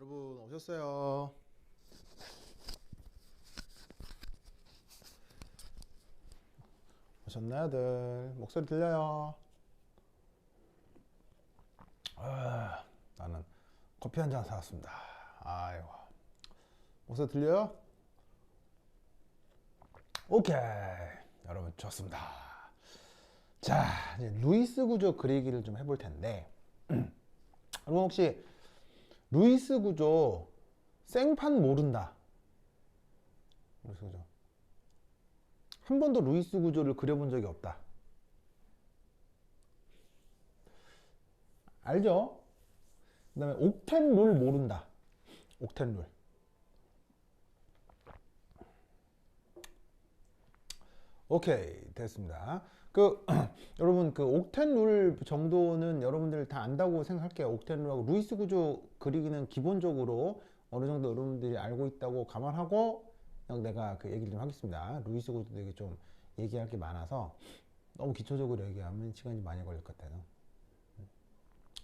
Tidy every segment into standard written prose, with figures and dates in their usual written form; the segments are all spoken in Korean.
여러분 오셨어요. 오셨나요들? 목소리 들려요? 나는 커피 한 잔 사왔습니다. 아이고, 목소리 들려요? 오케이, 여러분 좋습니다. 자, 이제 루이스 구조 그리기를 좀 해볼 텐데, 여러분 혹시 루이스 구조 생판 모른다? 루이스 구조 한 번도 루이스 구조를 그려본 적이 없다. 알죠? 그 다음에 옥텐 룰 모른다. 옥텐 룰. 오케이, 됐습니다. 여러분 옥텐 룰 정도는 여러분들 다 안다고 생각할게요. 옥텐 룰하고 루이스 구조 그리기는 기본적으로 어느 정도 여러분들이 알고 있다고 감안하고 그냥 내가 얘기를 좀 하겠습니다. 루이스 구조 되게 좀 얘기할 게 많아서 너무 기초적으로 얘기하면 시간이 많이 걸릴 것 같아요.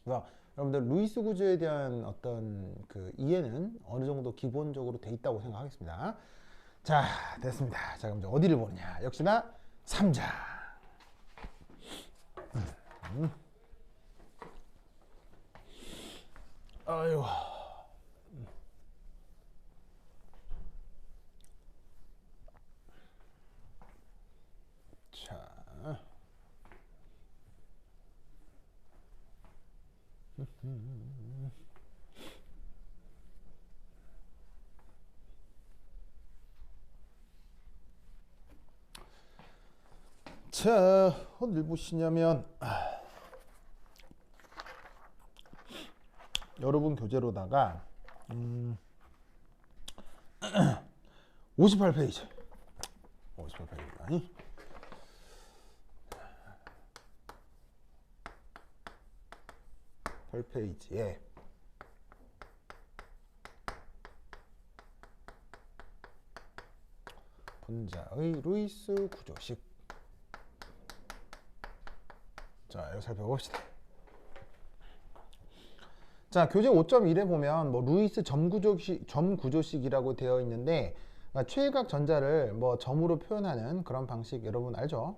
그래서 여러분들 루이스 구조에 대한 어떤 이해는 어느 정도 기본적으로 돼 있다고 생각하겠습니다. 자, 됐습니다. 자, 그럼 이제 어디를 보느냐? 역시나 3장. 아유. 자. 자, 어딜 보시냐면 여러분 교재로다가 58페이지 58페이지 8페이지에 분자의 루이스 구조식. 자, 이거 살펴봅시다. 자, 교재 5.1에 보면 루이스 점구조식이라고 되어 있는데 최외각 전자를 점으로 표현하는 그런 방식 여러분 알죠?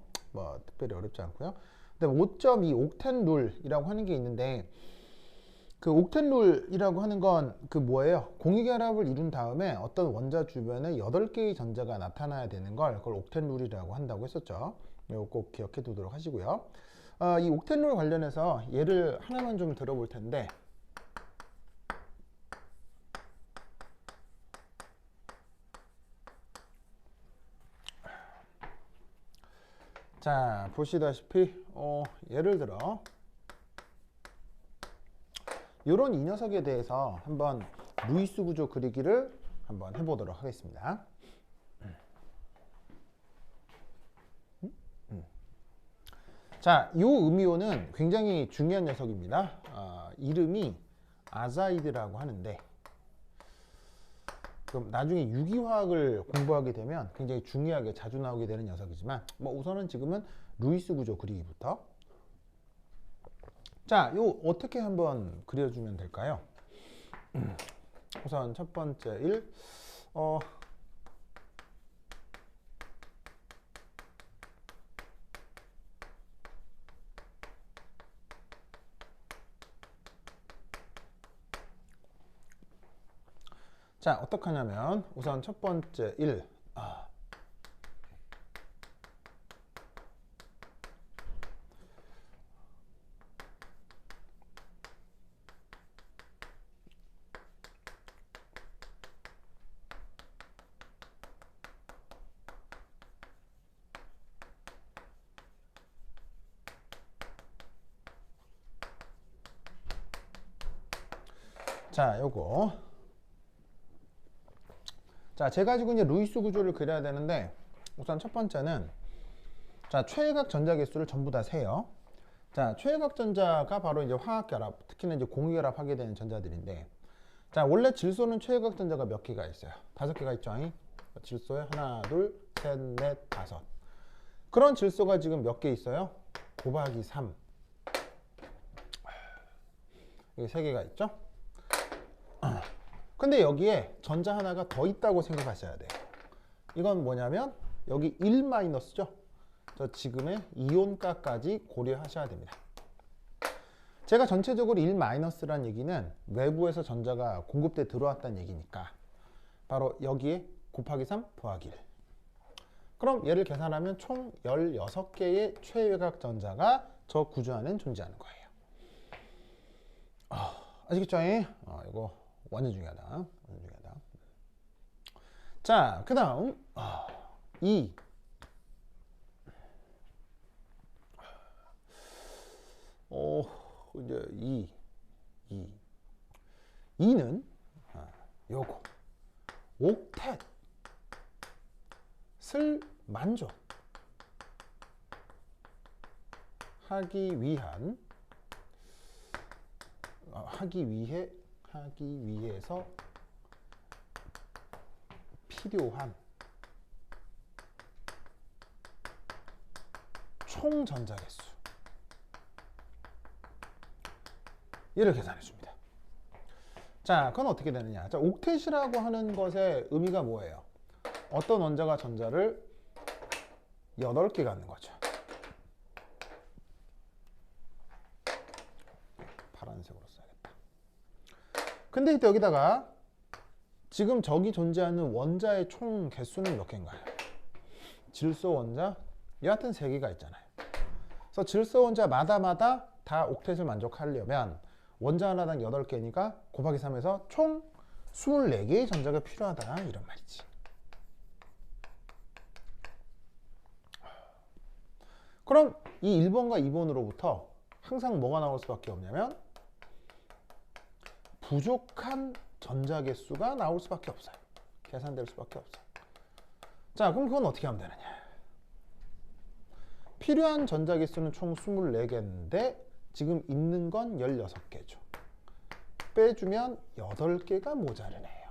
특별히 어렵지 않고요. 근데 5.2 옥텐 룰이라고 하는 게 있는데 그 옥텐 룰이라고 하는 건 뭐예요? 공유결합을 이룬 다음에 어떤 원자 주변에 8개의 전자가 나타나야 되는 걸 그걸 옥텐 룰이라고 한다고 했었죠. 이거 꼭 기억해 두도록 하시고요. 이 옥텐 룰 관련해서 예를 하나만 좀 들어볼 텐데 자, 보시다시피 예를 들어 이런 이 녀석에 대해서 한번 루이스 구조 그리기를 한번 해보도록 하겠습니다. 자, 이 음이온은 굉장히 중요한 녀석입니다. 이름이 아자이드라고 하는데 그럼 나중에 유기화학을 공부하게 되면 굉장히 중요하게 자주 나오게 되는 녀석이지만 우선은 지금은 루이스 구조 그리기부터. 자, 요 어떻게 한번 그려주면 될까요? 우선 첫 번째 1 자, 어떻게 하냐면 우선 첫 번째 1 자, 요거. 자, 제가 지금 이제 루이스 구조를 그려야 되는데 우선 첫 번째는 자, 최외각 전자 개수를 전부 다 세요. 자, 최외각 전자가 바로 이제 화학 결합, 특히나 이제 공유결합 하게 되는 전자들인데 자, 원래 질소는 최외각 전자가 몇 개가 있어요? 5개가 있죠. 질소에 하나, 둘, 셋, 넷, 다섯. 그런 질소가 지금 몇 개 있어요? 곱하기 3. 여기 3개가 있죠. 근데 여기에 전자 하나가 더 있다고 생각하셔야 돼요. 이건 뭐냐면 여기 1 마이너스죠. 저 지금의 이온가까지 고려하셔야 됩니다. 제가 전체적으로 1 마이너스란 얘기는 외부에서 전자가 공급돼 들어왔다는 얘기니까 바로 여기에 곱하기 3 더하기 1. 그럼 얘를 계산하면 총 16개의 최외곽 전자가 저 구조 안에 존재하는 거예요. 아시겠죠? 이거 완전 중요하다. 완전 중요하다. 자, 그 다음 이제 2는 요거 옥텟을 만족하기 위해서 필요한 총 전자 개수 얘를 계산해 줍니다. 자, 그건 어떻게 되느냐? 자, 옥텟이라고 하는 것의 의미가 뭐예요? 어떤 원자가 전자를 8개 갖는 거죠. 파란색으로 써야겠다. 근데 이때 여기다가 지금 저기 존재하는 원자의 총 개수는 몇 개인가요? 질소 원자 여하튼 3개가 있잖아요. 그래서 질소 원자마다 다 옥텟을 만족하려면 원자 하나당 8개니까 곱하기 3해서 총 24개의 전자가 필요하다 이런 말이지. 그럼 이 1번과 2번으로부터 항상 뭐가 나올 수밖에 없냐면 부족한 전자 개수가 나올 수밖에 없어요. 계산될 수밖에 없어요. 자, 그럼 그건 어떻게 하면 되느냐? 필요한 전자 개수는 총 24개인데 지금 있는 건 16개죠. 빼주면 8개가 모자르네요.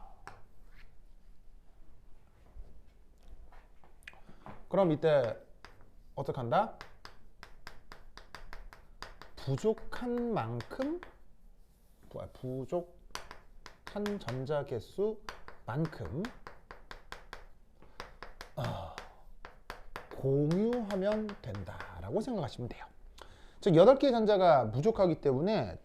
그럼 이때 어떻게 한다? 부족한 전자 개수만큼 공유하면 된다라고 생각하시면 돼요. 즉 8개의 전자가 부족하기 때문에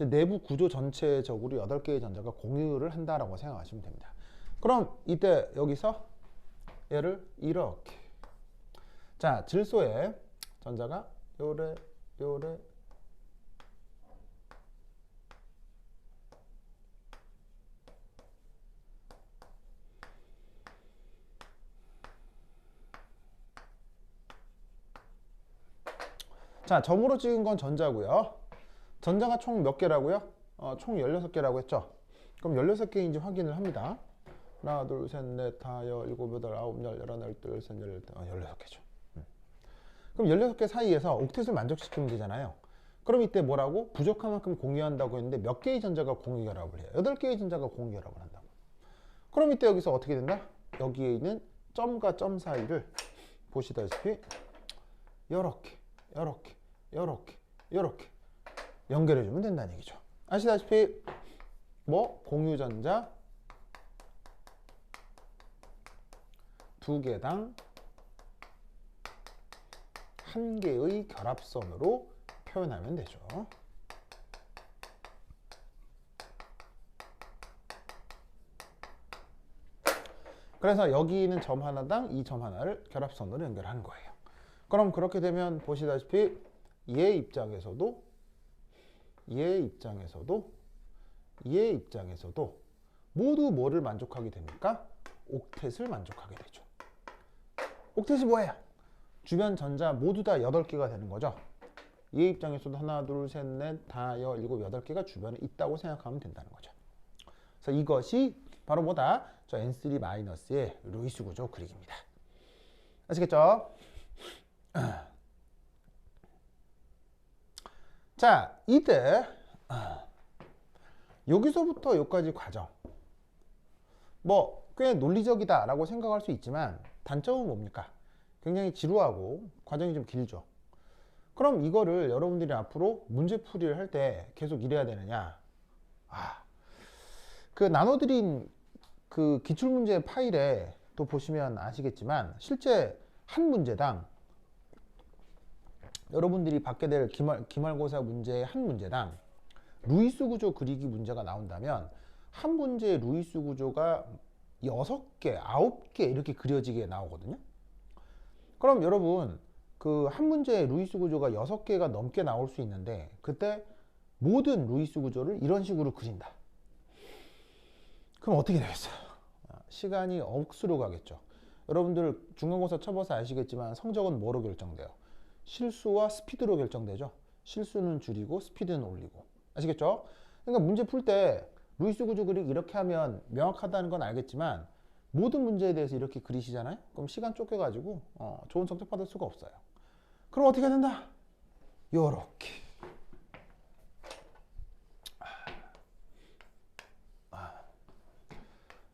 내부 구조 전체적으로 8개의 전자가 공유를 한다라고 생각하시면 됩니다. 그럼 이때 여기서 얘를 이렇게, 자, 질소의 전자가 요래 자, 점으로 찍은 건 전자고요. 전자가 총 몇 개라고요? 총 16개라고 했죠. 그럼 16개인지 확인을 합니다. 하나, 둘, 셋, 넷, 다, 여, 일곱, 여덟, 아홉, 열, 열하나, 열둘, 셋, 넷, 16개죠. 그럼 16개 사이에서 옥텟을 만족시키면 되잖아요. 그럼 이때 뭐라고? 부족한 만큼 공유한다고 했는데 몇 개의 전자가 공유결합을 해요? 8개의 전자가 공유결합을 한다고. 그럼 이때 여기서 어떻게 된다? 여기에 있는 점과 점 사이를 보시다시피 이렇게 연결해주면 된다는 얘기죠. 아시다시피 공유전자 2개당 1개의 결합선으로 표현하면 되죠. 그래서 여기 있는 점 하나당 이 점 하나를 결합선으로 연결하는 거예요. 그럼 그렇게 되면 보시다시피 얘 입장에서도 모두 뭐를 만족하게 됩니까? 옥텟을 만족하게 되죠. 옥텟이 뭐예요? 주변 전자 모두 다 8개가 되는 거죠. 얘 입장에서도 하나, 둘, 셋, 넷, 다, 여, 일곱, 8개가 주변에 있다고 생각하면 된다는 거죠. 그래서 이것이 바로 뭐다? 저 N3-의 루이스 구조 그리기입니다. 아시겠죠? 자, 이때 여기서부터 여기까지 과정 꽤 논리적이다 라고 생각할 수 있지만 단점은 뭡니까? 굉장히 지루하고 과정이 좀 길죠. 그럼 이거를 여러분들이 앞으로 문제풀이를 할 때 계속 이래야 되느냐? 그 나눠드린 그 기출문제 파일에 또 보시면 아시겠지만 실제 한 문제당 여러분들이 받게 될 기말고사 문제의 한 문제당 루이스 구조 그리기 문제가 나온다면 한 문제의 루이스 구조가 6개, 9개 이렇게 그려지게 나오거든요. 그럼 여러분 그 한 문제의 루이스 구조가 6개가 넘게 나올 수 있는데 그때 모든 루이스 구조를 이런 식으로 그린다. 그럼 어떻게 되겠어요? 시간이 억수로 가겠죠. 여러분들 중간고사 쳐봐서 아시겠지만 성적은 뭐로 결정돼요? 실수와 스피드로 결정되죠. 실수는 줄이고 스피드는 올리고. 아시겠죠? 그러니까 문제 풀 때 루이스 구조 그리기 이렇게 하면 명확하다는 건 알겠지만 모든 문제에 대해서 이렇게 그리시잖아요. 그럼 시간 쫓겨가지고 좋은 성적 받을 수가 없어요. 그럼 어떻게 된다? 요렇게.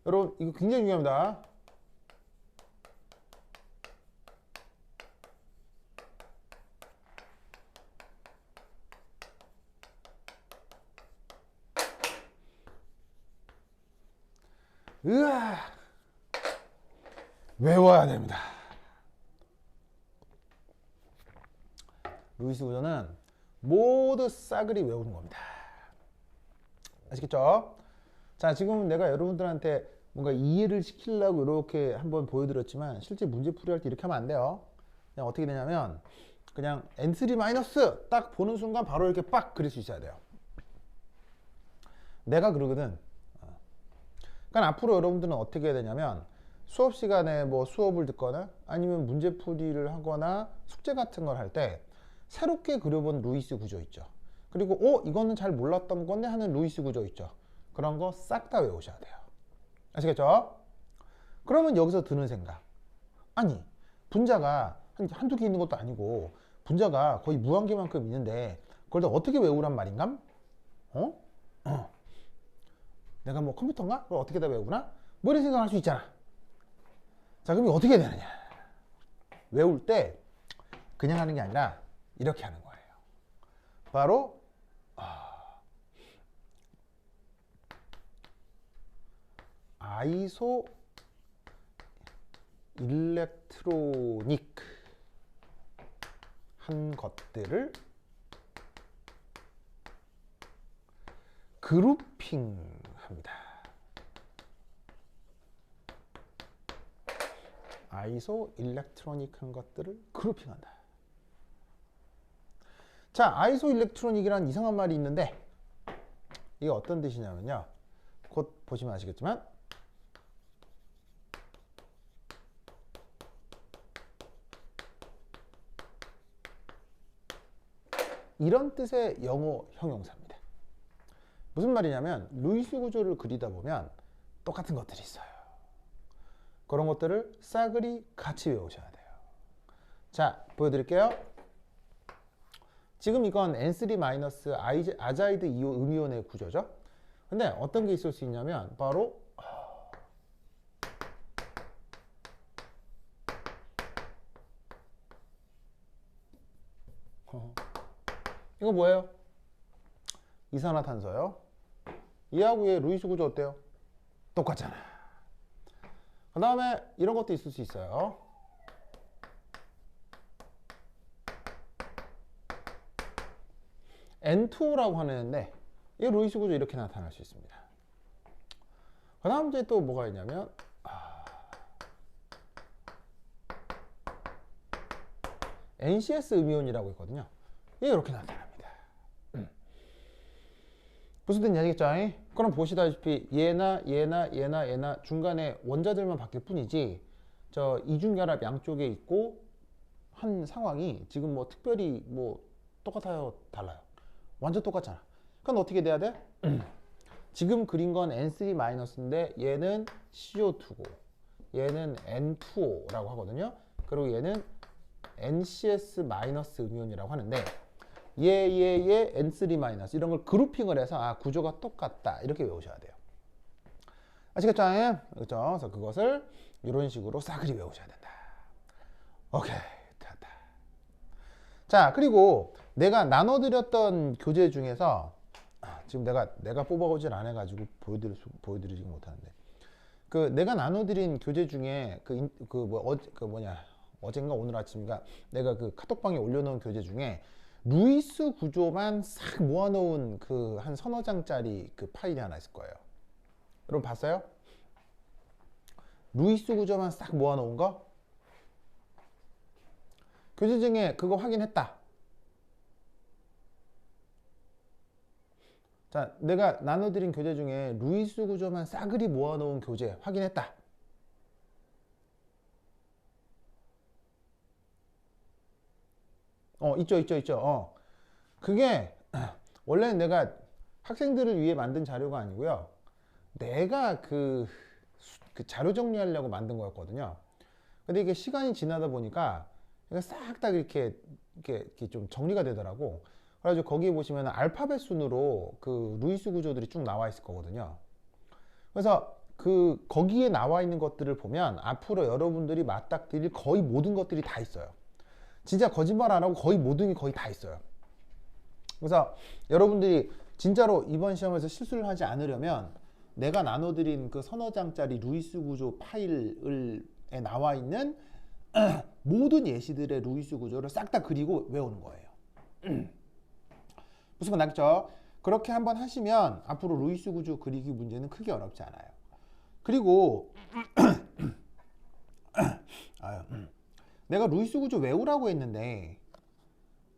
여러분 이거 굉장히 중요합니다. 으아, 외워야 됩니다. 루이스 구조는 모두 싸그리 외우는 겁니다. 아시겠죠? 자, 지금 내가 여러분들한테 뭔가 이해를 시키려고 이렇게 한번 보여드렸지만 실제 문제풀이 할 때 이렇게 하면 안 돼요. 그냥 어떻게 되냐면 그냥 N3 마이너스 딱 보는 순간 바로 이렇게 빡 그릴 수 있어야 돼요. 내가 그러거든. 그러니까 앞으로 여러분들은 어떻게 해야 되냐면 수업 시간에 뭐 수업을 듣거나 아니면 문제풀이를 하거나 숙제 같은 걸 할 때 새롭게 그려본 루이스 구조 있죠. 그리고 이거는 잘 몰랐던 건데 하는 루이스 구조 있죠. 그런 거 싹 다 외우셔야 돼요. 아시겠죠? 그러면 여기서 드는 생각. 아니, 분자가 한두 개 있는 것도 아니고 분자가 거의 무한개만큼 있는데 그걸 다 어떻게 외우란 말인가? 내가 뭐 컴퓨터인가? 그걸 어떻게 다 외우나? 뭐 이런 생각할 수 있잖아. 자, 그럼 어떻게 되느냐? 외울 때 그냥 하는 게 아니라 이렇게 하는 거예요. 바로 아이소 일렉트로닉 한 것들을 그룹핑합니다. 아이소 일렉트로닉 한 것들을 그룹핑한다. 자, 아이소 일렉트로닉이란 이상한 말이 있는데 이게 어떤 뜻이냐면요. 곧 보시면 아시겠지만 이런 뜻의 영어 형용사입니다. 무슨 말이냐면 루이스 구조를 그리다 보면 똑같은 것들이 있어요. 그런 것들을 싸그리 같이 외우셔야 돼요. 자, 보여드릴게요. 지금 이건 N3- 아자이드 음이온의 구조죠. 근데 어떤 게 있을 수 있냐면 바로 이거 뭐예요? 이산화탄소요. 이하고 얘 루이스 구조 어때요? 똑같잖아. 그 다음에 이런 것도 있을 수 있어요. N2O라고 하는데 이 루이스 구조 이렇게 나타날 수 있습니다. 그 다음 이제 또 뭐가 있냐면 NCS 음이온이라고 있거든요. 이게 이렇게 나타납니다. 무슨 뜻인지 알겠죠? 그럼 보시다시피 얘나 중간에 원자들만 바뀔 뿐이지 저 이중결합 양쪽에 있고 한 상황이 지금 뭐 특별히 뭐 똑같아요, 달라요? 완전 똑같잖아. 그럼 어떻게 돼야 돼? 지금 그린 건 N3-인데 얘는 CO2고 얘는 N2O라고 하거든요. 그리고 얘는 NCS- 음이온이라고 하는데 얘 N3- 이런 걸 그룹핑을 해서 구조가 똑같다 이렇게 외우셔야 돼요. 아시겠죠? 그렇죠? 그래서 그것을 이런 식으로 싸그리 외우셔야 된다. 오케이, 됐다. 자, 그리고 내가 나눠드렸던 교재 중에서 지금 내가 뽑아오질 않아 가지고 보여드리지 못하는데, 그 내가 나눠드린 교재 중에 어젠가 오늘 아침인가 내가 그 카톡방에 올려놓은 교재 중에 루이스 구조만 싹 모아놓은 그 한 서너 장짜리 그 파일이 하나 있을 거예요. 여러분 봤어요? 루이스 구조만 싹 모아놓은 거? 교재 중에 그거 확인했다. 자, 내가 나눠드린 교재 중에 루이스 구조만 싸그리 모아놓은 교재 확인했다. 있죠. 그게 원래는 내가 학생들을 위해 만든 자료가 아니고요. 내가 그 자료 정리하려고 만든 거였거든요. 근데 이게 시간이 지나다 보니까 싹 다 이렇게 좀 정리가 되더라고. 그래가지고 거기에 보시면 알파벳 순으로 그 루이스 구조들이 쭉 나와 있을 거거든요. 그래서 그 거기에 나와 있는 것들을 보면 앞으로 여러분들이 맞닥뜨릴 거의 모든 것들이 다 있어요. 진짜 거짓말 안 하고 거의 모든 게 거의 다 있어요. 그래서 여러분들이 진짜로 이번 시험에서 실수를 하지 않으려면 내가 나눠드린 그 서너 장짜리 루이스 구조 파일에 나와 있는 모든 예시들의 루이스 구조를 싹 다 그리고 외우는 거예요. 무슨 말 나겠죠? 그렇게 한번 하시면 앞으로 루이스 구조 그리기 문제는 크게 어렵지 않아요. 그리고 내가 루이스 구조 외우라고 했는데,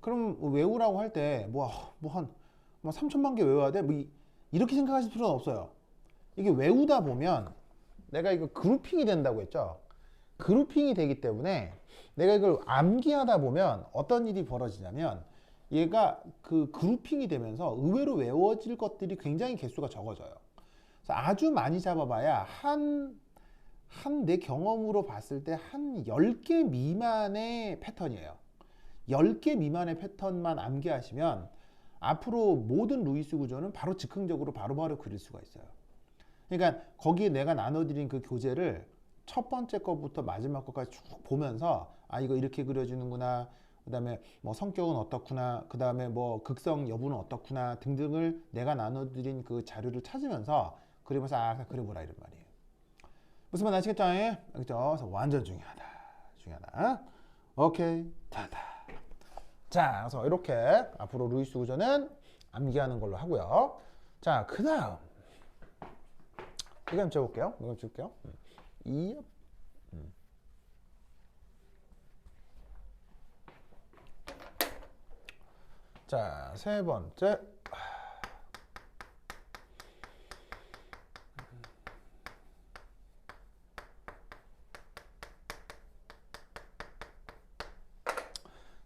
그럼 외우라고 할 때 한 3천만 개 외워야 돼? 이렇게 생각하실 필요는 없어요. 이게 외우다 보면 내가 이거 그룹핑이 된다고 했죠. 그룹핑이 되기 때문에 내가 이걸 암기하다 보면 어떤 일이 벌어지냐면 얘가 그 그룹핑이 되면서 의외로 외워질 것들이 굉장히 개수가 적어져요. 그래서 아주 많이 잡아봐야 내 경험으로 봤을 때 한 10개 미만의 패턴이에요. 10개 미만의 패턴만 암기하시면 앞으로 모든 루이스 구조는 바로 즉흥적으로 바로바로 그릴 수가 있어요. 그러니까 거기에 내가 나눠드린 그 교재를 첫 번째 거부터 마지막 거까지 쭉 보면서 이거 이렇게 그려주는구나, 그 다음에 뭐 성격은 어떻구나, 그 다음에 뭐 극성 여부는 어떻구나 등등을 내가 나눠드린 그 자료를 찾으면서 그림을 싹 그려보라 이런 말이에요. 무슨 말 아시겠죠? 그죠? 그래서 완전 중요하다. 오케이, 다다. 자, 그래서 이렇게 앞으로 루이스 구조는 암기하는 걸로 하고요. 자, 그 다음 이거 한번 쳐볼게요. 자, 세 번째.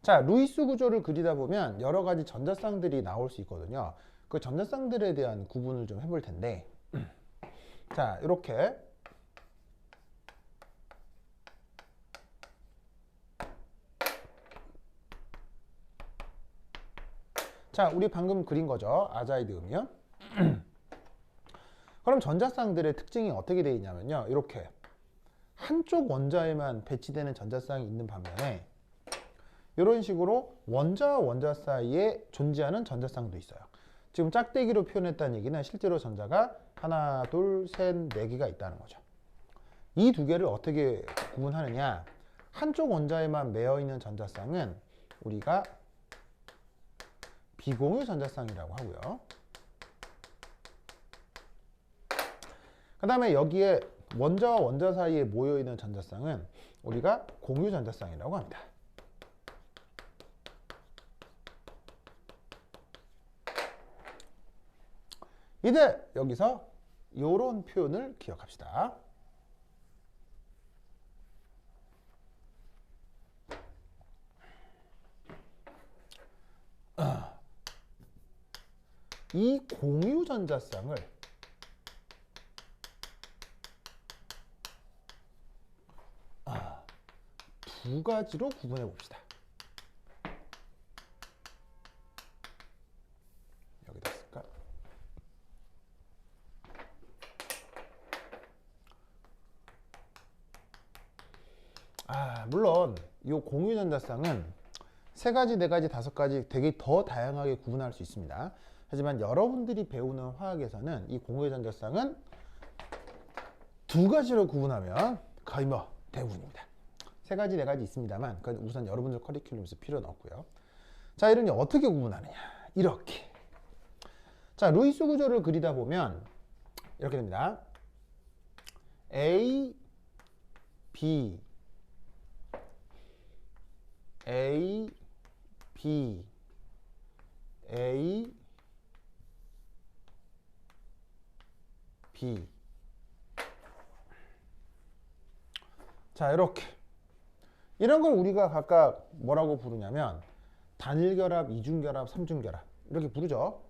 자, 루이스 구조를 그리다 보면 여러 가지 전자쌍들이 나올 수 있거든요. 그 전자쌍들에 대한 구분을 좀 해볼 텐데, 자, 이렇게 자, 우리 방금 그린 거죠. 아자이드 음이요. 그럼 전자쌍들의 특징이 어떻게 되어 있냐면요. 이렇게 한쪽 원자에만 배치되는 전자쌍이 있는 반면에 이런 식으로 원자와 원자 사이에 존재하는 전자쌍도 있어요. 지금 짝대기로 표현했다는 얘기는 실제로 전자가 하나, 둘, 셋, 네 개가 있다는 거죠. 이 두 개를 어떻게 구분하느냐? 한쪽 원자에만 매여 있는 전자쌍은 우리가 비공유 전자쌍이라고 하고요. 그 다음에 여기에 원자와 원자 사이에 모여 있는 전자쌍은 우리가 공유 전자쌍이라고 합니다. 이제 여기서 이런 표현을 기억합시다. 이 공유 전자쌍을 두 가지로 구분해 봅시다. 여기다 쓸까? 물론 이 공유 전자쌍은 세 가지, 네 가지, 다섯 가지 되게 더 다양하게 구분할 수 있습니다. 하지만 여러분들이 배우는 화학에서는 이 공유의 전자쌍은 두 가지로 구분하면 거의 뭐 대부분입니다. 세 가지, 네 가지 있습니다만 그건 우선 여러분들 커리큘럼에서 필요는 없고요. 자, 이런 게 어떻게 구분하느냐? 이렇게. 자, 루이스 구조를 그리다 보면 이렇게 됩니다. A, B, A, B, A, B. 자, 이렇게. 이런 걸 우리가 각각 뭐라고 부르냐면 단일결합, 이중결합, 삼중결합 이렇게 부르죠.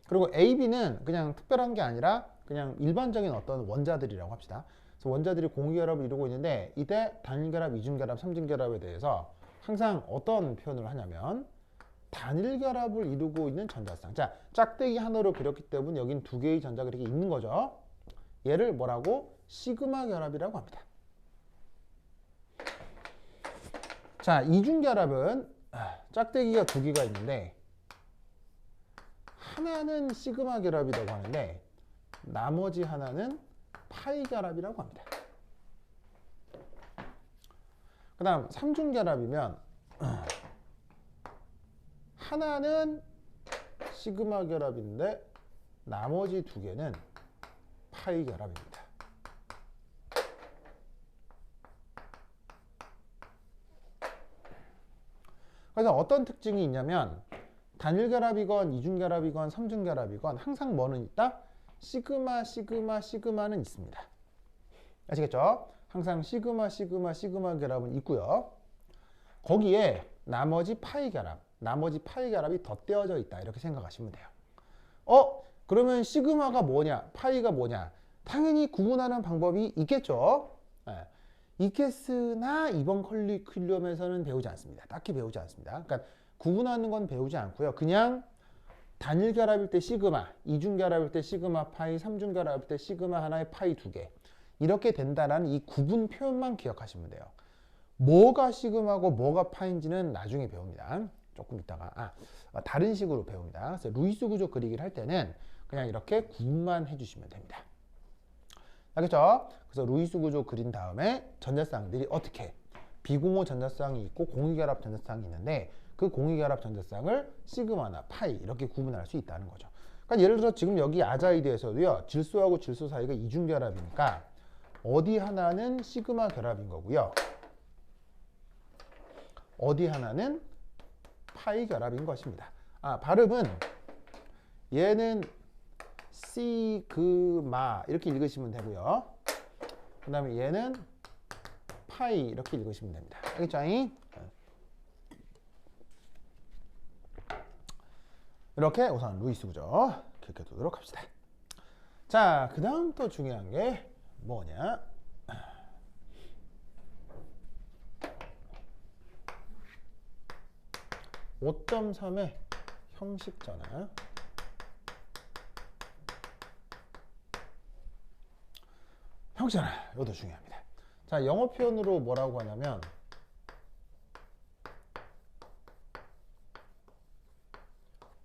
그리고 A, B는 그냥 특별한 게 아니라 그냥 일반적인 어떤 원자들이라고 합시다. 그래서 원자들이 공유결합을 이루고 있는데 이때 단일결합, 이중결합, 삼중결합에 대해서 항상 어떤 표현을 하냐면 단일결합을 이루고 있는 전자쌍. 자, 짝대기 하나로 그렸기 때문에 여긴 두 개의 전자가 이렇게 있는 거죠. 얘를 뭐라고? 시그마 결합이라고 합니다. 자, 이중결합은 짝대기가 두 개가 있는데 하나는 시그마 결합이라고 하는데 나머지 하나는 파이 결합이라고 합니다. 그 다음 삼중결합이면 하나는 시그마 결합인데 나머지 두 개는 파이 결합입니다. 그래서 어떤 특징이 있냐면 단일결합이건 이중결합이건 삼중결합이건 항상 뭐는 있다? 시그마, 시그마, 시그마는 있습니다. 아시겠죠? 항상 시그마, 시그마, 시그마 결합은 있고요. 거기에 나머지 파이 결합이 덧대어져 있다. 이렇게 생각하시면 돼요. 그러면 시그마가 뭐냐? 파이가 뭐냐? 당연히 구분하는 방법이 있겠죠? 네. 있겠으나 이번 커리큘럼에서는 배우지 않습니다. 딱히 배우지 않습니다. 그러니까 구분하는 건 배우지 않고요. 그냥 단일결합일 때 시그마, 이중결합일 때 시그마 파이, 삼중결합일 때 시그마 하나에 파이 두 개. 이렇게 된다는 이 구분 표현만 기억하시면 돼요. 뭐가 시그마고 뭐가 파인지는 나중에 배웁니다. 조금 있다가 다른 식으로 배웁니다. 그래서 루이스 구조 그리기를 할 때는 그냥 이렇게 구분만 해주시면 됩니다. 알겠죠? 그래서 루이스 구조 그린 다음에 전자쌍들이 어떻게 비공호 전자쌍이 있고 공유결합 전자쌍이 있는데 그 공유결합 전자쌍을 시그마나 파이 이렇게 구분할 수 있다는 거죠. 그러니까 예를 들어 지금 여기 아자이드에서도요 질소하고 질소 사이가 이중결합이니까 어디 하나는 시그마 결합인 거고요. 어디 하나는 파이 결합인 것입니다. 발음은 얘는 시그마 이렇게 읽으시면 되고요. 그 다음에 얘는 파이 이렇게 읽으시면 됩니다. 알겠죠? 이렇게 우선 루이스 구조 기억해두도록 합시다. 자, 그 다음 또 중요한 게 뭐냐? 5.3의 형식전화. 형식전화, 이것도 중요합니다. 자, 영어 표현으로 뭐라고 하냐면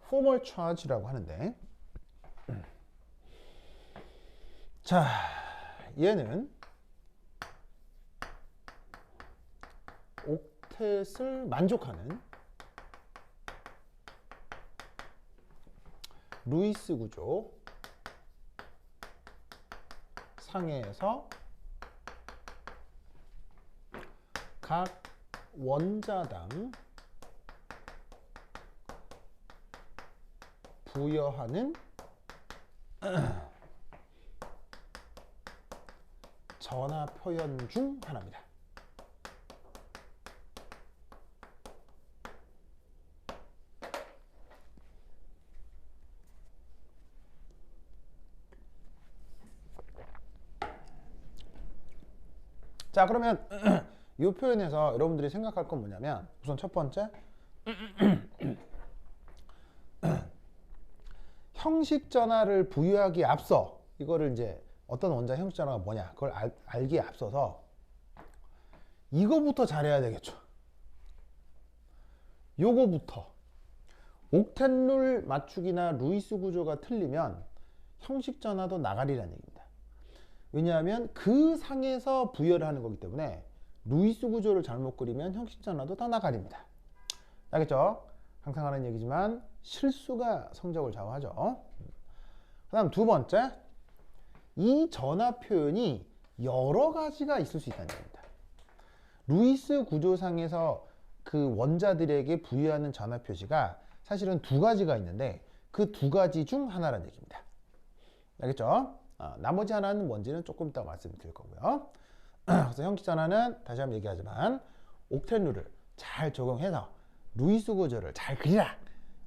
formal charge라고 하는데, 자, 얘는 옥텟을 만족하는 루이스 구조 상에서 각 원자당 부여하는 전하 표현 중 하나입니다. 자, 그러면 이 표현에서 여러분들이 생각할 건 뭐냐면 우선 첫 번째 형식 전하를 부여하기에 앞서 이거를 이제 어떤 원자 형식 전하가 뭐냐 그걸 알기에 앞서서 이거부터 잘해야 되겠죠. 요거부터 옥텐룰 맞추기나 루이스 구조가 틀리면 형식 전화도 나가리라는 얘기입니다. 왜냐하면 그 상에서 부여를 하는 거기 때문에 루이스 구조를 잘못 그리면 형식 전화도 다 나가리입니다. 알겠죠? 항상 하는 얘기지만 실수가 성적을 좌우하죠. 그 다음 두 번째, 이 전화 표현이 여러 가지가 있을 수 있다는 얘기입니다. 루이스 구조상에서 그 원자들에게 부여하는 전화 표시가 사실은 두 가지가 있는데 그 두 가지 중 하나라는 얘기입니다. 알겠죠? 나머지 하나는 뭔지는 조금 이따 말씀드릴 거고요. 그래서 형식 전화는 다시 한번 얘기하지만 옥텐룰을 잘 적용해서 루이스 구조를 잘 그리라.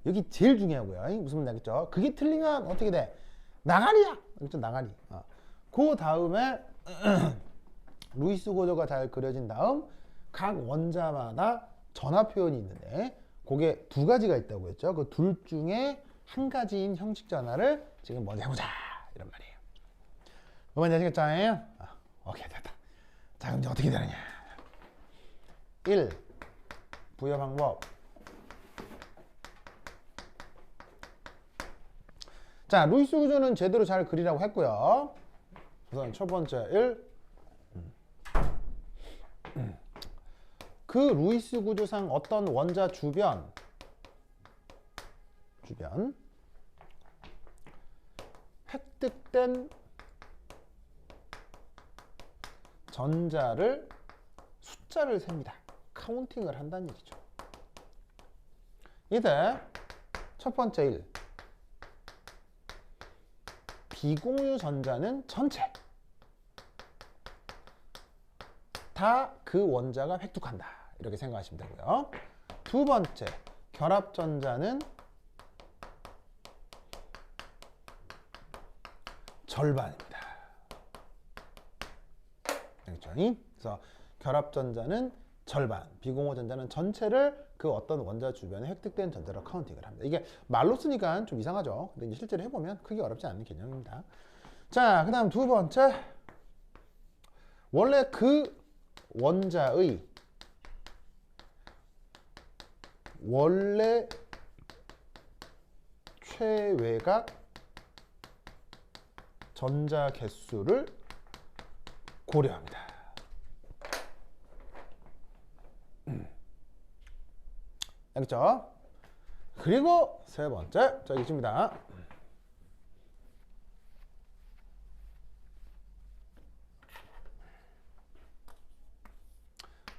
여기 제일 중요하고요. 무슨 말인지 알겠죠? 그게 틀리면 어떻게 돼? 나가리야. 그렇죠? 나가리. 그 다음에 루이스 구조가 잘 그려진 다음 각 원자마다 전화 표현이 있는데 그게 두 가지가 있다고 했죠. 그 둘 중에 한 가지인 형식 전화를 지금 먼저 해보자 이런 말이에요. 뭔지 아시겠죠? 오케이, 됐다. 자, 그럼 이제 어떻게 되느냐? 1. 부여 방법. 자, 루이스 구조는 제대로 잘 그리라고 했고요. 우선 첫 번째 1. 그 루이스 구조상 어떤 원자 주변 획득된 전자를 숫자를 셉니다. 카운팅을 한다는 얘기죠. 이때 첫 번째 1. 비공유 전자는 전체 다 그 원자가 획득한다. 이렇게 생각하시면 되고요. 두 번째, 결합 전자는 절반입니다. 알겠죠? 그래서 결합 전자는 절반, 비공유 전자는 전체를 그 어떤 원자 주변에 획득된 전자로 카운팅을 합니다. 이게 말로 쓰니까 좀 이상하죠. 근데 이제 실제로 해보면 크게 어렵지 않은 개념입니다. 자, 그 다음 두 번째, 원래 그 원자의 원래 최외각 전자 개수를 고려합니다. 알겠죠? 그리고 세 번째, 자, 있습니다.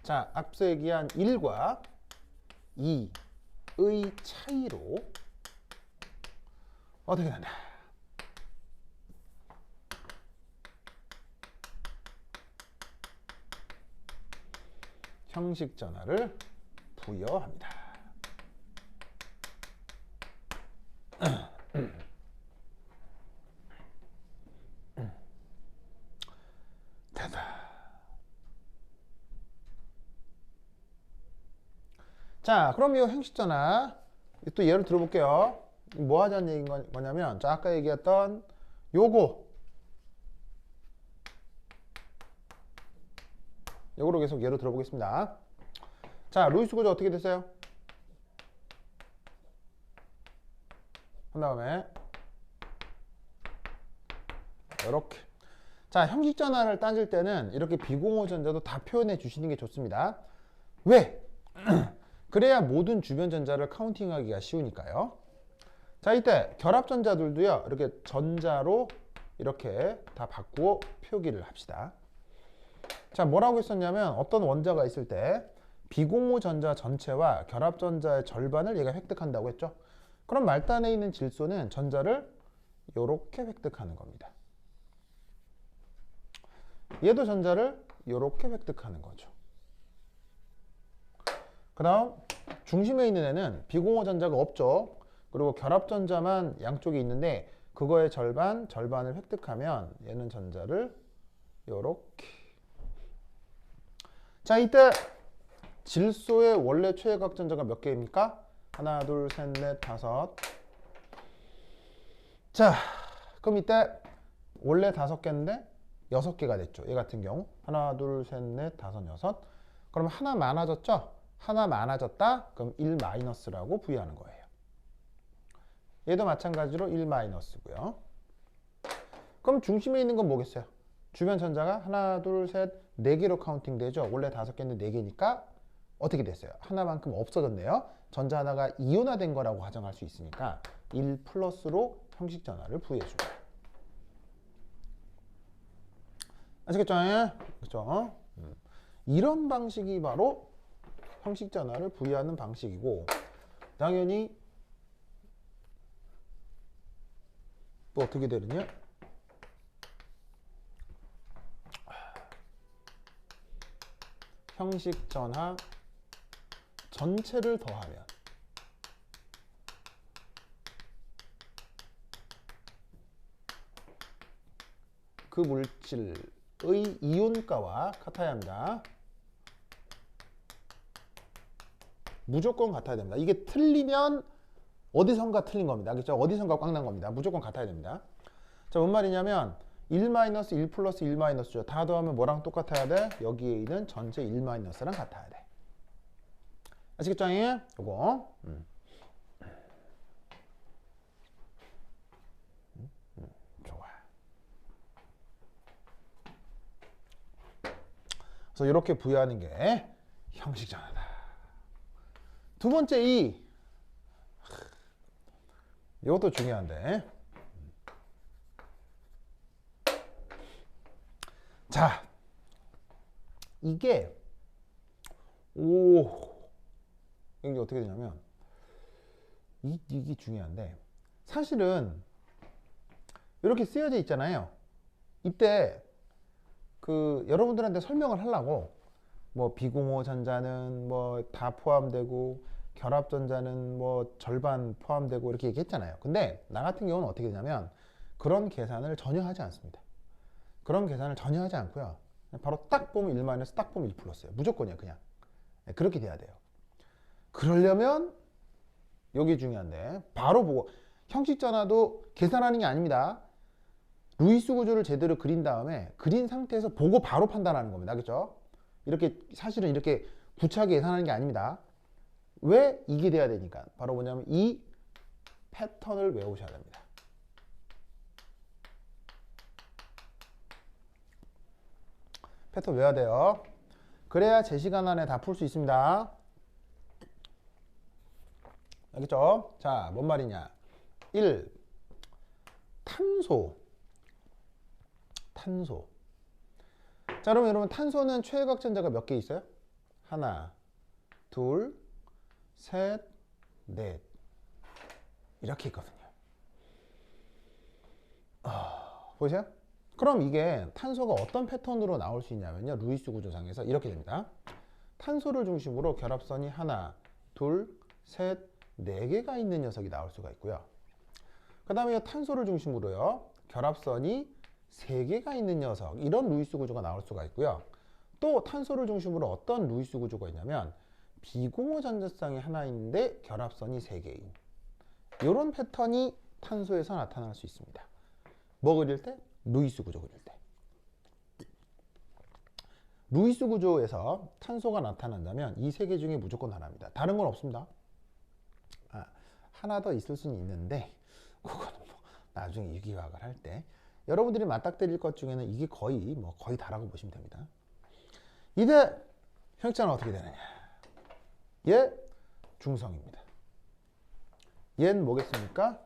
자, 앞서 얘기한 1과 2의 차이로 어떻게 된다? 형식 전화를 부여합니다. 됐다. 자, 그럼 이 형식 전화 또 예를 들어볼게요. 뭐 하자는 얘기인 거냐면, 자, 아까 얘기했던 요거로 계속 예로 들어보겠습니다. 자, 루이스 구조 어떻게 됐어요? 한 다음에 이렇게. 자, 형식 전화를 따질 때는 이렇게 비공유 전자도 다 표현해 주시는 게 좋습니다. 왜? 그래야 모든 주변 전자를 카운팅하기가 쉬우니까요. 자, 이때 결합 전자들도요, 이렇게 전자로 이렇게 다 바꾸어 표기를 합시다. 자, 뭐라고 했었냐면 어떤 원자가 있을 때 비공유 전자 전체와 결합 전자의 절반을 얘가 획득한다고 했죠. 그럼 말단에 있는 질소는 전자를 이렇게 획득하는 겁니다. 얘도 전자를 이렇게 획득하는 거죠. 그 다음 중심에 있는 애는 비공유 전자가 없죠. 그리고 결합 전자만 양쪽에 있는데 그거의 절반을 획득하면 얘는 전자를 이렇게. 자, 이때 질소의 원래 최외각 전자가 몇 개입니까? 하나, 둘, 셋, 넷, 다섯. 자, 그럼 이때 원래 5개인데 6개가 됐죠. 얘 같은 경우 하나, 둘, 셋, 넷, 다섯, 여섯. 그럼 하나 많아졌죠? 하나 많아졌다? 그럼 1 마이너스라고 부여하는 거예요. 얘도 마찬가지로 1-고요. 그럼 중심에 있는 건 뭐겠어요? 주변 전자가 하나, 둘, 셋, 네 개로 카운팅 되죠. 원래 5개인데 4개니까 어떻게 됐어요? 하나만큼 없어졌네요. 전자 하나가 이온화된 거라고 가정할 수 있으니까 1 플러스로 형식 전화를 부여해줍니다. 아시겠죠? 그렇죠? 이런 방식이 바로 형식 전화를 부여하는 방식이고, 당연히 또 어떻게 되느냐? 형식 전화 전체를 더하면 그 물질의 이온가와 같아야 합니다. 무조건 같아야 됩니다. 이게 틀리면 어디선가 틀린 겁니다. 그렇죠? 어디선가 꽝 난 겁니다. 무조건 같아야 됩니다. 자, 뭔 말이냐면 1-1 플러스 1-죠. 다 더하면 뭐랑 똑같아야 돼? 여기에 있는 전체 1-랑 같아야 돼. 아시겠죠? 요거. 좋아. 그래서 이렇게 부여하는 게 형식 전화다. 두 번째 이것도 중요한데. 자, 이게 이게 어떻게 되냐면 이게 중요한데, 사실은 이렇게 쓰여져 있잖아요. 이때 그 여러분들한테 설명을 하려고 뭐 비공호 전자는 뭐 다 포함되고 결합 전자는 뭐 절반 포함되고 이렇게 얘기했잖아요. 근데 나 같은 경우는 어떻게 되냐면 그런 계산을 전혀 하지 않습니다. 그런 계산을 전혀 하지 않고요. 바로 딱 보면 1 딱 보면 1 플러스예요. 무조건이에요, 그냥. 그렇게 돼야 돼요. 그러려면 여기 중요한데, 바로 보고, 형식 전화도 계산하는 게 아닙니다. 루이스 구조를 제대로 그린 다음에 그린 상태에서 보고 바로 판단하는 겁니다. 그렇죠? 이렇게 사실은 이렇게 구차하게 계산하는 게 아닙니다. 왜? 이게 돼야 되니까. 바로 뭐냐면 이 패턴을 외우셔야 됩니다. 패턴 외워야 돼요. 그래야 제 시간 안에 다 풀 수 있습니다. 알겠죠? 자, 뭔 말이냐? 1. 탄소. 자, 그러면 여러분 탄소는 최외곽 전자가 몇 개 있어요? 하나, 둘, 셋, 넷. 이렇게 있거든요. 보이세요? 그럼 이게 탄소가 어떤 패턴으로 나올 수 있냐면요. 루이스 구조상에서 이렇게 됩니다. 탄소를 중심으로 결합선이 하나, 둘, 셋, 네 개가 있는 녀석이 나올 수가 있고요. 그 다음에 탄소를 중심으로요. 결합선이 3개가 있는 녀석, 이런 루이스 구조가 나올 수가 있고요. 또 탄소를 중심으로 어떤 루이스 구조가 있냐면 비공호 전자쌍이 하나 있는데 결합선이 3개인 이런 패턴이 탄소에서 나타날 수 있습니다. 뭐 그릴 때? 루이스 구조 그릴 때. 루이스 구조에서 탄소가 나타난다면 이 3개 중에 무조건 하나입니다. 다른 건 없습니다. 하나 더 있을 수는 있는데 그거는 뭐 나중에 유기화학을 할 때 여러분들이 맞닥뜨릴 것 중에는 이게 거의 다라고 보시면 됩니다. 이때 형식자는 어떻게 되느냐? 얘 중성입니다. 얘는 뭐겠습니까?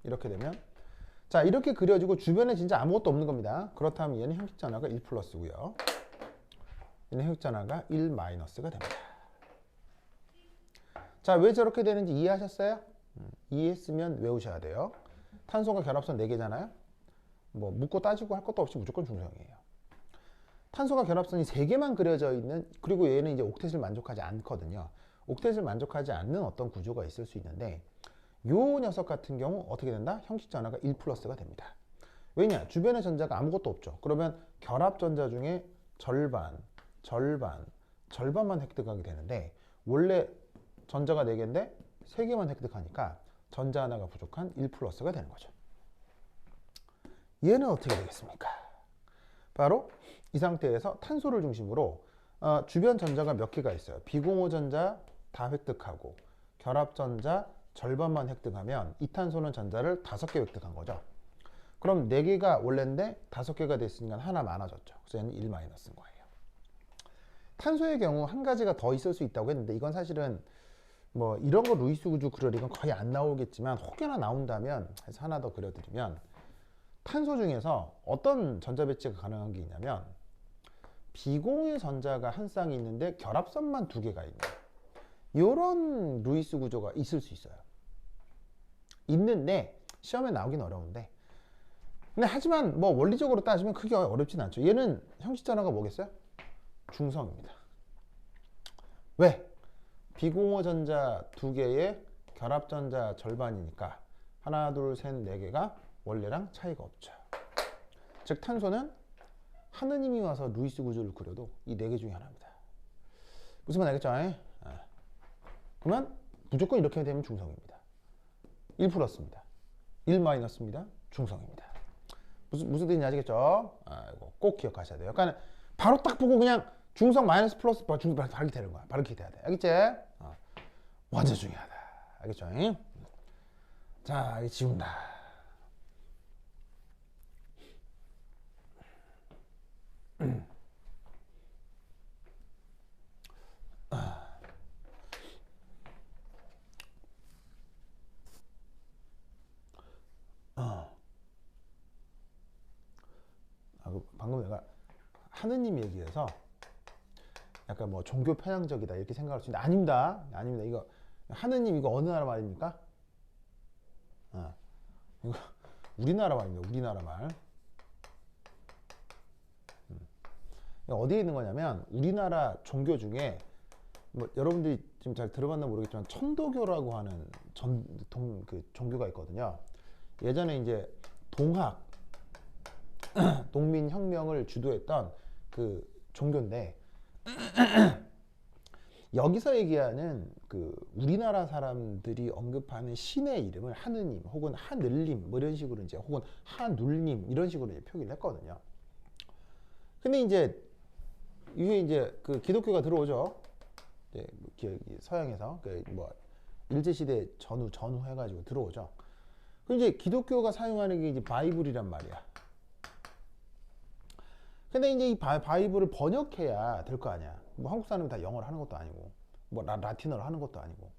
이렇게 되면, 자, 이렇게 그려지고 주변에 진짜 아무것도 없는 겁니다. 그렇다면 얘는 형식 전화가 1 플러스고요. 얘는 형식 전화가 1 마이너스가 됩니다. 자, 왜 저렇게 되는지 이해하셨어요? 이해했으면 외우셔야 돼요. 탄소가 결합선 4개잖아요. 뭐 묻고 따지고 할 것도 없이 무조건 중성이에요. 탄소가 결합선이 3개만 그려져 있는, 그리고 얘는 이제 옥텟을 만족하지 않거든요. 옥텟을 만족하지 않는 어떤 구조가 있을 수 있는데 요 녀석 같은 경우 어떻게 된다? 형식 전화가 1 플러스가 됩니다. 왜냐? 주변에 전자가 아무것도 없죠. 그러면 결합 전자 중에 절반만 획득하게 되는데 원래 전자가 4개인데 3개만 획득하니까 전자 하나가 부족한 1 플러스가 되는 거죠. 얘는 어떻게 되겠습니까? 바로 이 상태에서 탄소를 중심으로 주변 전자가 몇 개가 있어요. 비공호 전자 다 획득하고 결합 전자 절반만 획득하면 이탄소는 전자를 5개 획득한 거죠. 그럼 4개가 원래인데 5개가 됐으니까 하나 많아졌죠. 그래서 얘는 1 마이너스인 거예요. 탄소의 경우 한 가지가 더 있을 수 있다고 했는데 이건 사실은 뭐 이런 거 루이스 구조 그려리 이건 거의 안 나오겠지만 혹여나 나온다면 해서 하나 더 그려드리면 탄소 중에서 어떤 전자 배치가 가능한 게 있냐면 비공유 전자가 한 쌍이 있는데 결합선만 2개가 있는 이런 루이스 구조가 있을 수 있어요. 있는데 시험에 나오긴 어려운데 근데 하지만 뭐 원리적으로 따지면 크게 어렵진 않죠. 얘는 형식 전화가 뭐겠어요? 중성입니다. 왜? 비공유 전자 2개의 결합 전자 절반이니까 하나, 둘, 셋, 4개가 원래랑 차이가 없죠. 즉 탄소는 하느님이 와서 루이스 구조를 그려도 이 4개 중에 하나입니다. 무슨 말 알겠죠? 그러면 무조건 이렇게 되면 중성입니다. 1 플러스입니다. 1 마이너스입니다. 중성입니다. 무슨 뜻인지 아시겠죠? 이거 꼭 기억하셔야 돼요. 그러니까 바로 딱 보고 그냥 중성 마이너스 플러스 중성 바로 이렇게 되는 거야. 바로 이렇게 돼야 돼. 알겠지? 완전 중요하다. 알겠죠? 자, 이제 지운다. 방금 내가 하느님 얘기해서 약간 뭐 종교 편향적이다 이렇게 생각할 수 있는데 아닙니다. 아닙니다. 이거 하느님 이거 어느 나라 말입니까? 이거 우리나라 말입니다. 우리나라 말. 어디에 있는 거냐면 우리나라 종교 중에 뭐 여러분들이 지금 잘 들어봤나 모르겠지만 천도교라고 하는 그 종교가 있거든요. 예전에 이제 동학 농민혁명을 주도했던 그 종교인데 여기서 얘기하는 그 우리나라 사람들이 언급하는 신의 이름을 하느님 혹은 하늘님 뭐 이런 식으로 이제 혹은 하눌님 이런 식으로 이제 표기를 했거든요. 근데 이제 이게 이제 그 기독교가 들어오죠. 네, 서양에서 그 뭐 일제시대 전후 해가지고 들어오죠. 그 이제 기독교가 사용하는 게 이제 바이블이란 말이야. 근데 이제 이 바이블을 번역해야 될 거 아니야. 뭐 한국 사람이 다 영어를 하는 것도 아니고, 뭐 라틴어를 하는 것도 아니고,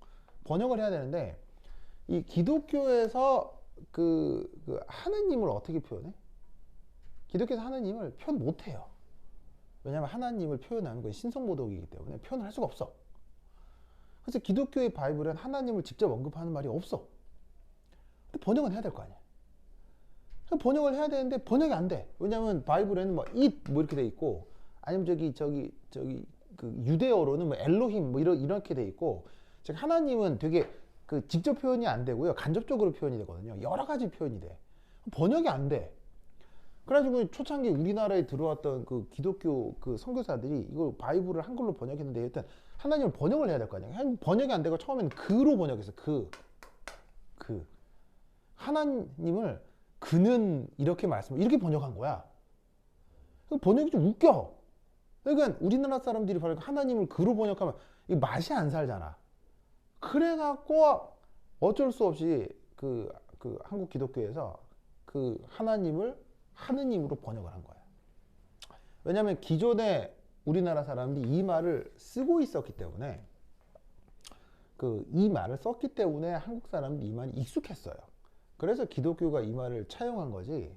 번역을 해야 되는데, 이 기독교에서 그 하느님을 어떻게 표현해? 기독교에서 하느님을 표현 못 해요. 왜냐하면 하나님을 표현하는 건 신성모독이기 때문에 표현을 할 수가 없어. 그래서 기독교의 바이블은 하나님을 직접 언급하는 말이 없어. 근데 번역은 해야 될 거 아니야. 번역을 해야 되는데 번역이 안 돼. 왜냐하면 바이블에는 뭐 it 뭐 이렇게 돼 있고, 아니면 저기 그 유대어로는 뭐 엘로힘 뭐 이렇게 돼 있고, 즉 하나님은 되게 그 직접 표현이 안 되고요, 간접적으로 표현이 되거든요. 여러 가지 표현이 돼. 번역이 안 돼. 그래가지고 초창기 우리나라에 들어왔던 그 기독교 그 선교사들이 이걸 바이블을 한글로 번역했는데 일단 하나님을 번역을 해야 될 거 아니야. 번역이 안 되고 처음에는 그로 번역했어. 하나님을 그는 이렇게 이렇게 번역한 거야. 번역이 좀 웃겨. 그러니까 우리나라 사람들이 바로 하나님을 그로 번역하면 이 맛이 안 살잖아. 그래갖고 어쩔 수 없이 그 한국 기독교에서 그 하나님을 하느님으로 번역을 한 거야. 왜냐하면 기존에 우리나라 사람들이 이 말을 쓰고 있었기 때문에 이 말을 썼기 때문에 한국 사람들이 이 말이 익숙했어요. 그래서 기독교가 이 말을 차용한 거지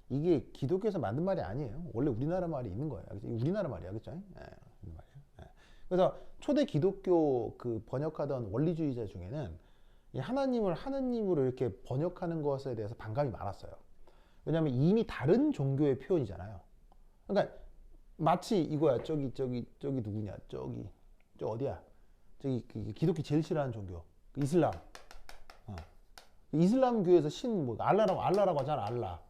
이게 기독교에서 만든 말이 아니에요. 원래 우리나라 말이 있는 거예요. 우리나라 말이야. 그렇죠? 그래서 초대 기독교 그 번역하던 원리주의자 중에는 이 하나님을 하느님으로 이렇게 번역하는 것에 대해서 반감이 많았어요. 왜냐하면 이미 다른 종교의 표현이잖아요. 그러니까 마치 이거야. 저기 누구냐? 저 어디야? 저기 기독교 제일 싫어하는 종교 이슬람. 이슬람교에서 신 뭐 알라라고 하잖아. 알라.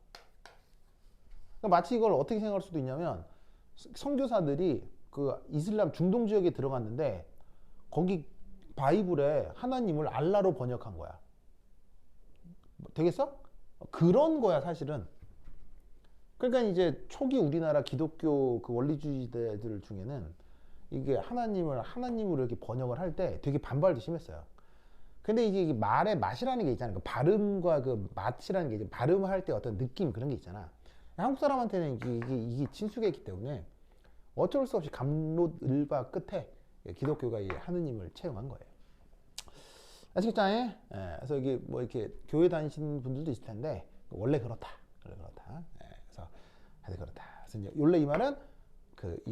그러니까 마치 이걸 어떻게 생각할 수도 있냐면 선교사들이 그 이슬람 중동 지역에 들어갔는데 거기 바이블에 하나님을 알라로 번역한 거야. 되겠어? 그런 거야 사실은. 그러니까 이제 초기 우리나라 기독교 그 원리주의자들 중에는 이게 하나님을 하나님으로 이렇게 번역을 할 때 되게 반발도 심했어요. 근데 이게 말의 맛이라는 게 있잖아. 그 발음과 그 맛이라는 게 이제 발음을 할 때 어떤 느낌 그런 게 있잖아. 한국 사람한테는 이게 친숙해 있기 때문에 어쩔 수 없이 갑론을바 끝에 기독교가 이 하느님을 채용한 거예요. 아시겠죠? 예? 그래서 이게 뭐 이렇게 교회 다니시는 분들도 있을 텐데 원래 그렇다. 원래 그렇다. 예, 그래서 하여튼 그렇다. 그래서 이제 원래 이 말은 그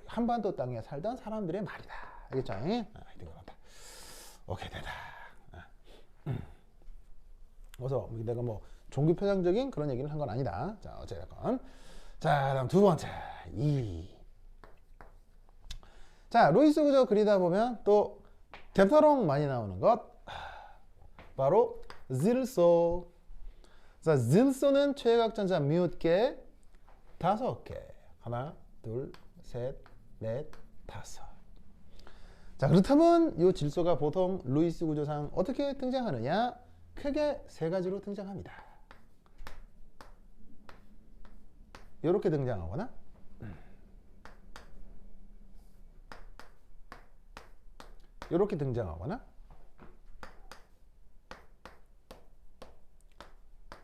한반도 땅에 살던 사람들의 말이다. 알겠죠? 예? 하여튼 그렇다. 오케이 됐다. 그래서 내가 뭐 종교 편향적인 그런 얘기를 한 건 아니다. 자 어쨌건 자 다음 두 번째 자 루이스 구조 그리다 보면 또 대파롱 많이 나오는 것 바로 질소. 자 질소는 최각전자 몇 개? 5개. 하나 둘 셋 넷 다섯. 자 그렇다면 이 질소가 보통 루이스 구조상 어떻게 등장하느냐? 크게 세 가지로 등장합니다. 이렇게 등장하거나 이렇게 등장하거나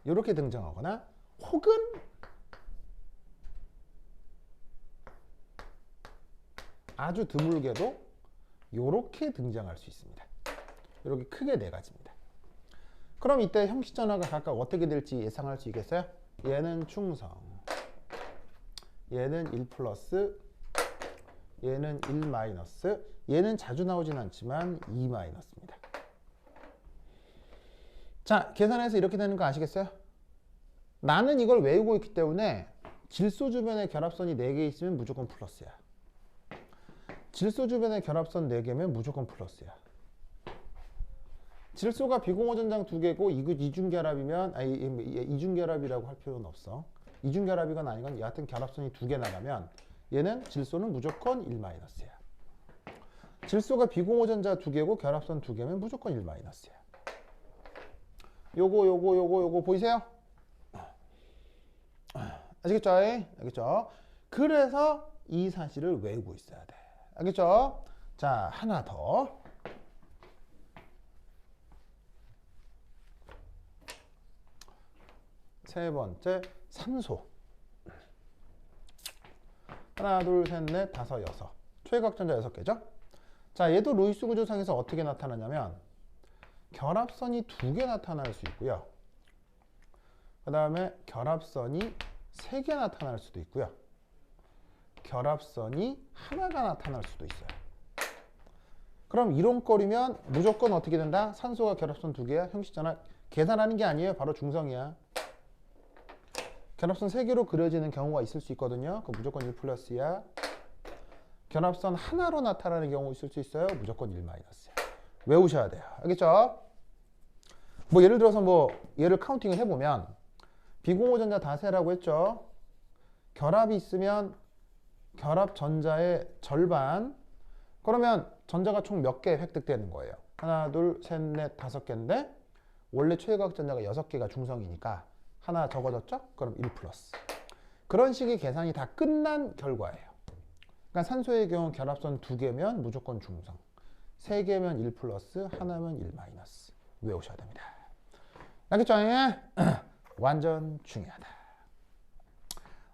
이렇게 등장하거나 혹은 아주 드물게도 이렇게 등장할 수 있습니다. 이렇게 크게 네 가지입니다. 그럼 이때 형식 전화가 각각 어떻게 될지 예상할 수 있겠어요? 얘는 충성, 얘는 1 플러스, 얘는 1 마이너스, 얘는 자주 나오진 않지만 2 마이너스입니다. 자, 계산해서 이렇게 되는 거 아시겠어요? 나는 이걸 외우고 있기 때문에 질소 주변에 결합선이 4개 있으면 무조건 플러스야. 질소 주변에 결합선 4개면 무조건 플러스야. 질소가 비공허전장 2개고 이중결합이면 이중결합이라고 할 필요는 없어. 이중결합이건 아니건 여하튼 결합선이 2개 나가면 얘는 질소는 무조건 1-야. 질소가 비공허전자 2개고 결합선 2개면 무조건 1-야. 요거 보이세요? 아시겠죠? 알겠죠? 그래서 이 사실을 외우고 있어야 돼. 알겠죠? 자, 하나 더. 세 번째, 산소. 하나, 둘, 셋, 넷, 다섯, 여섯. 최각전자 6개죠? 자, 얘도 루이스 구조상에서 어떻게 나타나냐면 결합선이 2개 나타날 수 있고요. 그 다음에 결합선이 3개 나타날 수도 있고요. 결합선이 하나가 나타날 수도 있어요. 그럼 이런 거리면 무조건 어떻게 된다? 산소가 결합선 2개야. 형식전화 계산하는 게 아니에요. 바로 중성이야. 결합선 3개로 그려지는 경우가 있을 수 있거든요. 그 무조건 1 플러스야. 결합선 하나로 나타나는 경우 있을 수 있어요. 무조건 1-야. 외우셔야 돼요. 알겠죠? 뭐 예를 들어서 뭐 얘를 카운팅을 해보면 비공허전자 다세라고 했죠. 결합이 있으면 결합 전자의 절반. 그러면 전자가 총 몇 개 획득되는 거예요? 하나, 둘, 셋, 넷, 5개인데 원래 최각 전자가 6개가 중성이니까 하나 적어졌죠? 그럼 1 플러스. 그런 식의 계산이 다 끝난 결과예요. 그러니까 산소의 경우 결합선 2개면 무조건 중성, 3개면 1 플러스, 하나면 1 마이너스. 외우셔야 됩니다. 알겠죠? 완전 중요하다.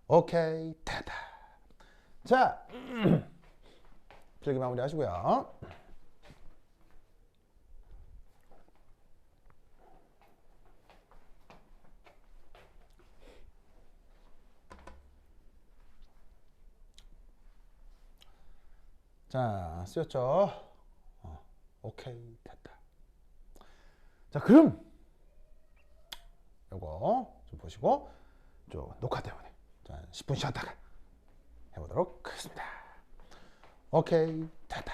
오케이, 됐다. 자, 필기 마무리 하시고요. 자, 쓰였죠? 오케이, 됐다. 자, 그럼 요거 좀 보시고 좀 녹화 때문에 자, 10분 쉬었다가 해보도록 하겠습니다. 오케이, 됐다.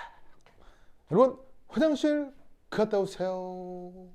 여러분 화장실 갔다 오세요.